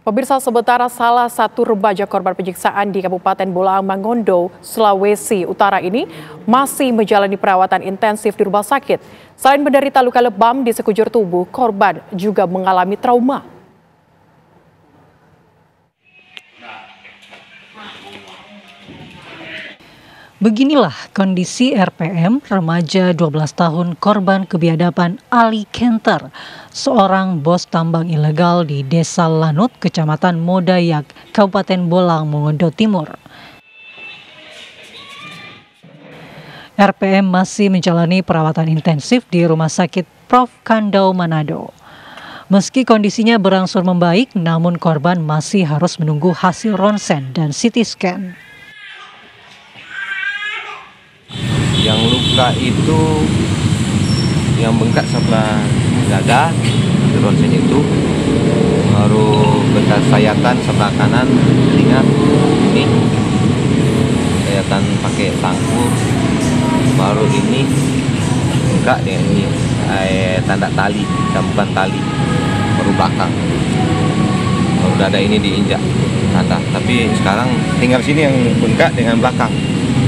Pemirsa, sementara salah satu remaja korban penyiksaan di Kabupaten Bolaang Mongondo, Sulawesi Utara ini masih menjalani perawatan intensif di rumah sakit. Selain menderita luka lebam di sekujur tubuh, korban juga mengalami trauma. Beginilah kondisi RPM, remaja 12 tahun korban kebiadaban Ali Kenter, seorang bos tambang ilegal di Desa Lanut, Kecamatan Modayak, Kabupaten Bolaang Mongondo Timur. RPM masih menjalani perawatan intensif di Rumah Sakit Prof. Kandau Manado. Meski kondisinya berangsur membaik, namun korban masih harus menunggu hasil ronsen dan CT scan. Yang luka itu yang bengkak sebelah dada, ronsen itu, baru bekas sayatan sebelah kanan telinga ini, sayatan pakai sangkur, baru ini bengkak dengan ini tanda tali, campuran tali, baru belakang, baru dada ini diinjak tanda, tapi sekarang tinggal sini yang bengkak dengan belakang.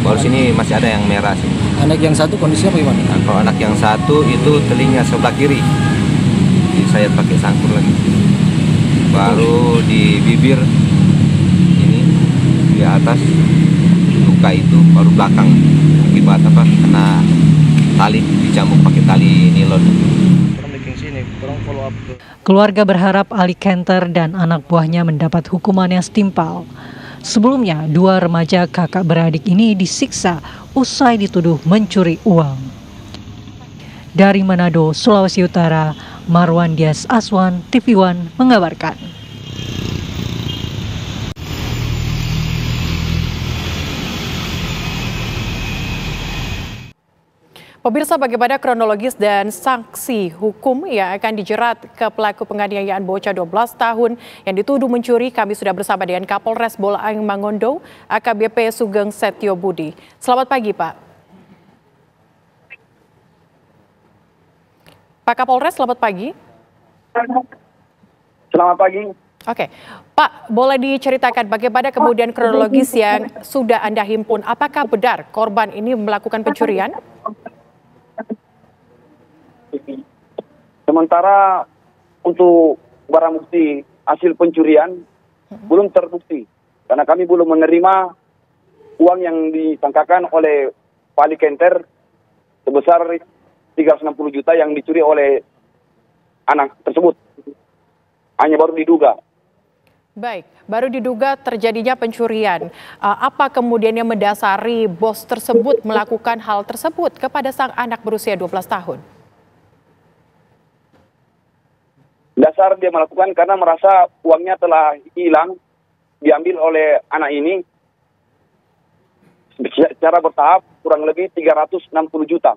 Baru sini masih ada yang merah sih. Anak yang satu kondisinya bagaimana? Nah, kalau anak yang satu itu telinga sebelah kiri, saya pakai sangkur lagi. Baru di bibir ini di atas luka itu, baru belakang akibat apa? Kena tali, dicambuk pakai tali nilon. Keluarga berharap Ali Kenter dan anak buahnya mendapat hukuman yang setimpal. Sebelumnya, dua remaja kakak beradik ini disiksa usai dituduh mencuri uang. Dari Manado, Sulawesi Utara, Marwan Dias Aswan, TV One mengabarkan. Pemirsa, bagaimana kronologis dan sanksi hukum yang akan dijerat ke pelaku penganiayaan bocah 12 tahun yang dituduh mencuri? Kami sudah bersama dengan Kapolres Bolaang Mongondo, AKBP Sugeng Setio Budi. Selamat pagi, Pak. Pak Kapolres, selamat pagi. Selamat pagi. Oke, Pak, boleh diceritakan bagaimana kemudian kronologis yang sudah Anda himpun? Apakah benar korban ini melakukan pencurian? Sementara untuk barang bukti hasil pencurian belum terbukti karena kami belum menerima uang yang disangkakan oleh Pak Ali Kenter sebesar 360 juta yang dicuri oleh anak tersebut. Hanya baru diduga. Baik, baru diduga terjadinya pencurian. Apa kemudian yang mendasari bos tersebut melakukan hal tersebut kepada sang anak berusia 12 tahun? Dasar dia melakukan karena merasa uangnya telah hilang, diambil oleh anak ini secara bertahap kurang lebih 360 juta.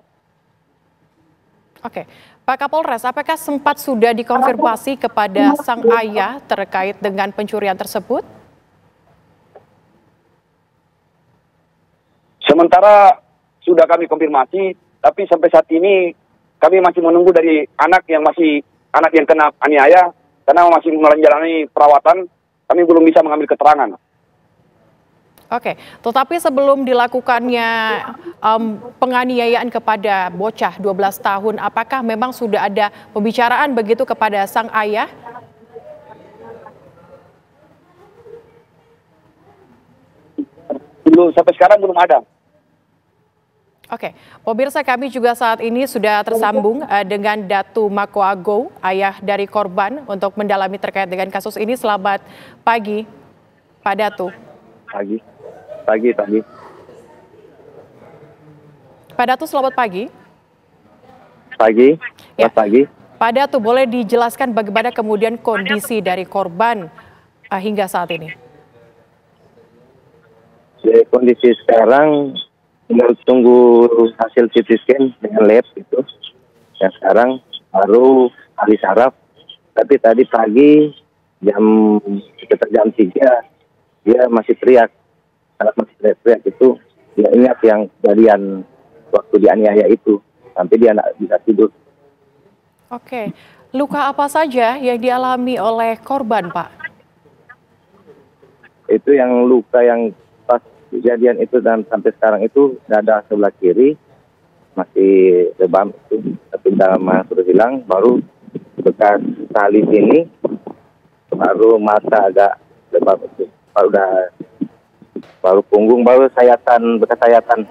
Oke, Pak Kapolres, apakah sempat sudah dikonfirmasi kepada sang ayah terkait dengan pencurian tersebut? Sementara sudah kami konfirmasi, tapi sampai saat ini kami masih menunggu dari anak yang kena aniaya, karena masih menjalani perawatan, kami belum bisa mengambil keterangan. Oke, tetapi sebelum dilakukannya penganiayaan kepada bocah 12 tahun, apakah memang sudah ada pembicaraan begitu kepada sang ayah? Belum, sampai sekarang belum ada. Oke, pemirsa, kami juga saat ini sudah tersambung dengan Datu Makoago, ayah dari korban, untuk mendalami terkait dengan kasus ini. Selamat pagi, Pak Datu. Pagi. Pak Datu, selamat pagi. Selamat pagi. Pak Datu, boleh dijelaskan bagaimana kemudian kondisi dari korban hingga saat ini? Jadi kondisi sekarang tunggu hasil CT scan dengan lab itu. Yang sekarang baru ahli saraf. Tapi tadi pagi sekitar jam 3 dia masih teriak. Saat masih teriak itu dia ingat yang kejadian waktu dianiaya itu. Sampai dia tidak bisa tidur. Oke, luka apa saja yang dialami oleh korban, Pak? Itu yang luka yang pas kejadian itu dan sampai sekarang itu dada sebelah kiri masih lebam itu, tapi dalam sudah hilang. Baru bekas tali sini, baru mata agak lebam itu, baru punggung, baru sayatan, bekas sayatan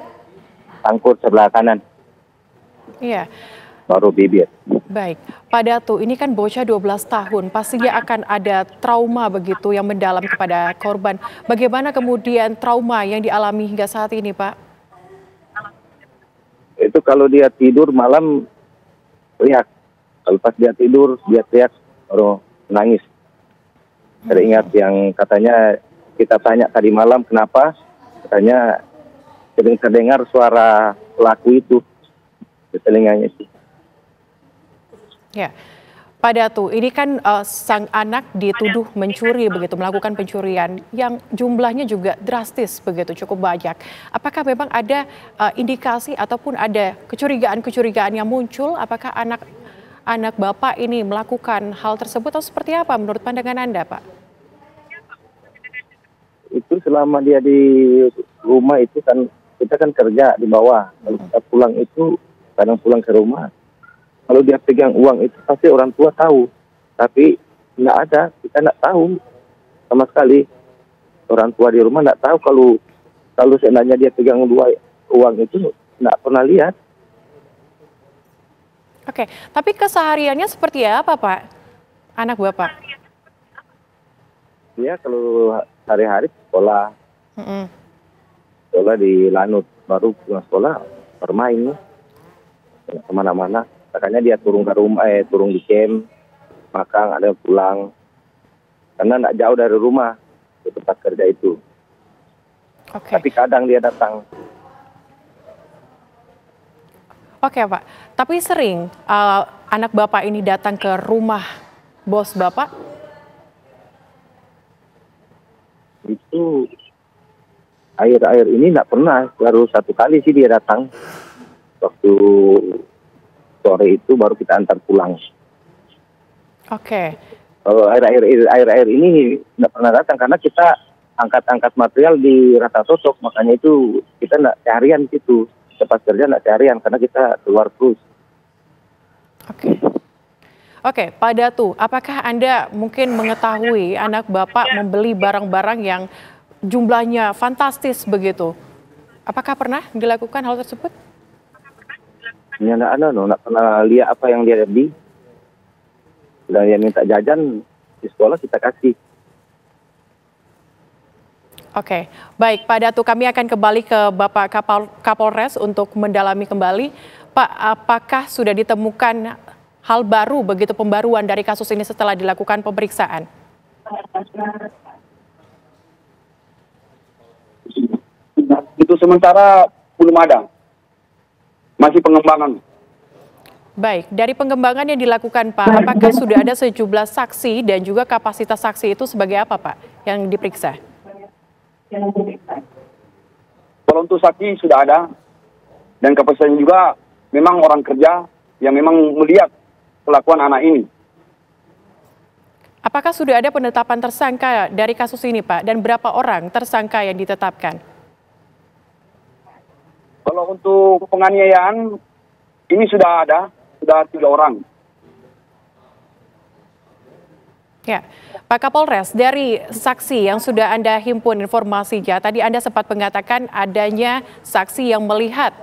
sangkut sebelah kanan. Iya. Baru bibir. Baik, Pak Datu, ini kan bocah 12 tahun, pastinya akan ada trauma begitu yang mendalam kepada korban. Bagaimana kemudian trauma yang dialami hingga saat ini, Pak? Itu kalau dia tidur malam teriak. Kalau pas dia tidur, dia teriak, baru nangis. Teringat yang katanya kita tanya tadi malam kenapa, katanya sering terdengar suara pelaku itu di telinganya itu. Ya, Pak Datu, ini kan sang anak dituduh mencuri begitu, melakukan pencurian yang jumlahnya juga drastis begitu, cukup banyak. Apakah memang ada indikasi ataupun ada kecurigaan-kecurigaan yang muncul? Apakah anak Bapak ini melakukan hal tersebut atau seperti apa menurut pandangan Anda, Pak? Itu selama dia di rumah itu kan kita kan kerja di bawah. Kalau kita pulang itu kadang pulang ke rumah. Kalau dia pegang uang itu pasti orang tua tahu. Tapi nggak ada, kita nggak tahu sama sekali. Orang tua di rumah nggak tahu kalau seandainya dia pegang uang itu nggak pernah lihat. Oke, tapi kesehariannya seperti apa, Pak? Anak Bapak? Dia kalau hari-hari sekolah, sekolah di Lanut, baru pulang sekolah bermain kemana-mana. Makanya dia turun ke rumah, turun di camp, makan, ada pulang. Karena nggak jauh dari rumah, ke tempat kerja itu. Oke. Tapi kadang dia datang. Oke, Pak. Tapi sering anak Bapak ini datang ke rumah bos Bapak? Itu air ini nggak pernah, baru satu kali sih dia datang. Waktu sore itu baru kita antar pulang. Oke. Air ini nggak pernah datang karena kita angkat material di Rata Sosok, makanya itu kita nggak seharian gitu. Tempat kerja nggak seharian karena kita keluar terus. Oke, Pak Datu, apakah Anda mungkin mengetahui anak Bapak membeli barang-barang yang jumlahnya fantastis begitu? Apakah pernah dilakukan hal tersebut? Ya nggak pernah lihat apa yang dia beli. Dan dia minta jajan di sekolah kita kasih. Oke, baik Pak Datu, kami akan kembali ke Bapak Kapolres untuk mendalami kembali. Pak, apakah sudah ditemukan hal baru begitu pembaruan dari kasus ini setelah dilakukan pemeriksaan? Itu sementara belum ada. Masih pengembangan. Baik, dari pengembangan yang dilakukan Pak, apakah sudah ada sejumlah saksi dan juga kapasitas saksi itu sebagai apa Pak yang diperiksa? Kalau untuk saksi sudah ada, dan kapasitasnya juga memang orang kerja yang memang melihat kelakuan anak ini. Apakah sudah ada penetapan tersangka dari kasus ini Pak, dan berapa orang tersangka yang ditetapkan? Kalau untuk penganiayaan, ini sudah ada, sudah 3 orang. Ya, Pak Kapolres, dari saksi yang sudah Anda himpun informasinya, tadi Anda sempat mengatakan adanya saksi yang melihat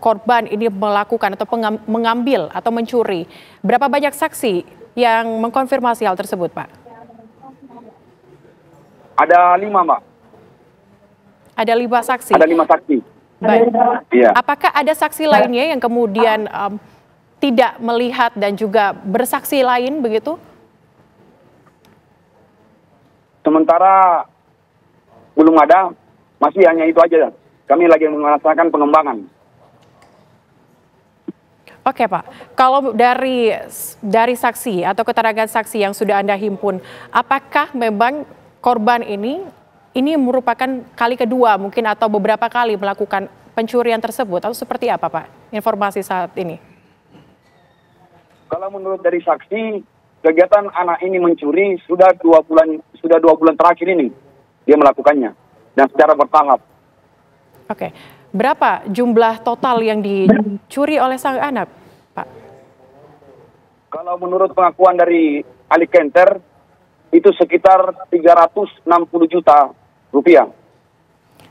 korban ini melakukan atau mengambil atau mencuri. Berapa banyak saksi yang mengkonfirmasi hal tersebut, Pak? Ada 5, Mbak. Ada 5 saksi? Ada 5 saksi. Baik. Iya. Apakah ada saksi lainnya yang kemudian tidak melihat dan juga bersaksi lain begitu? Sementara belum ada, masih hanya itu aja. Kami lagi melaksanakan pengembangan. Oke Pak, kalau dari saksi atau keterangan saksi yang sudah Anda himpun, apakah memang korban ini merupakan kali kedua mungkin atau beberapa kali melakukan pencurian tersebut atau seperti apa Pak informasi saat ini? Kalau menurut dari saksi, kegiatan anak ini mencuri sudah 2 bulan terakhir ini. dia melakukannya dan secara bertahap. Oke, berapa jumlah total yang dicuri oleh sang anak, Pak? Kalau menurut pengakuan dari Ali Kenter, itu sekitar 360 juta rupiah.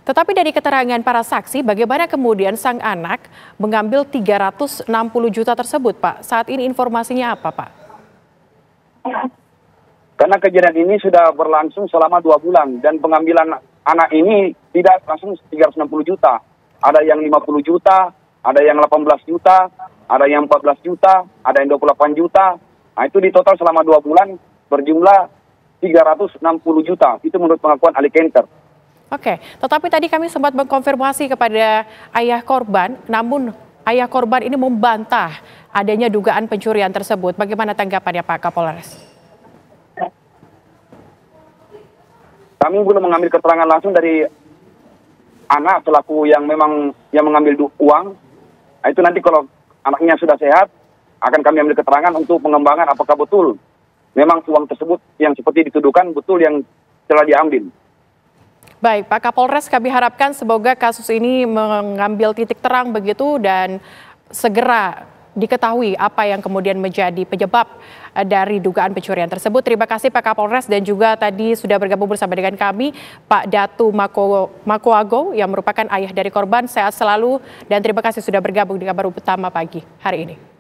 Tetapi dari keterangan para saksi, bagaimana kemudian sang anak mengambil 360 juta tersebut, Pak? Saat ini informasinya apa, Pak? Karena kejadian ini sudah berlangsung selama 2 bulan dan pengambilan anak ini tidak langsung 360 juta. Ada yang 50 juta, ada yang 18 juta, ada yang 14 juta, ada yang 28 juta. Nah, itu di total selama 2 bulan berjumlah 360 juta. Itu menurut pengakuan Ali Kenter. Oke, tetapi tadi kami sempat mengkonfirmasi kepada ayah korban, namun ayah korban ini membantah adanya dugaan pencurian tersebut. Bagaimana tanggapannya Pak Kapolres? Kami belum mengambil keterangan langsung dari anak pelaku yang memang yang mengambil uang. Nah, itu nanti kalau anaknya sudah sehat, akan kami ambil keterangan untuk pengembangan apakah betul memang uang tersebut yang seperti dituduhkan betul yang telah diambil. Baik, Pak Kapolres, kami harapkan semoga kasus ini mengambil titik terang begitu dan segera diketahui apa yang kemudian menjadi penyebab dari dugaan pencurian tersebut. Terima kasih Pak Kapolres dan juga tadi sudah bergabung bersama dengan kami Pak Datu Makoago yang merupakan ayah dari korban. Sehat selalu dan terima kasih sudah bergabung di Kabar Utama pagi hari ini.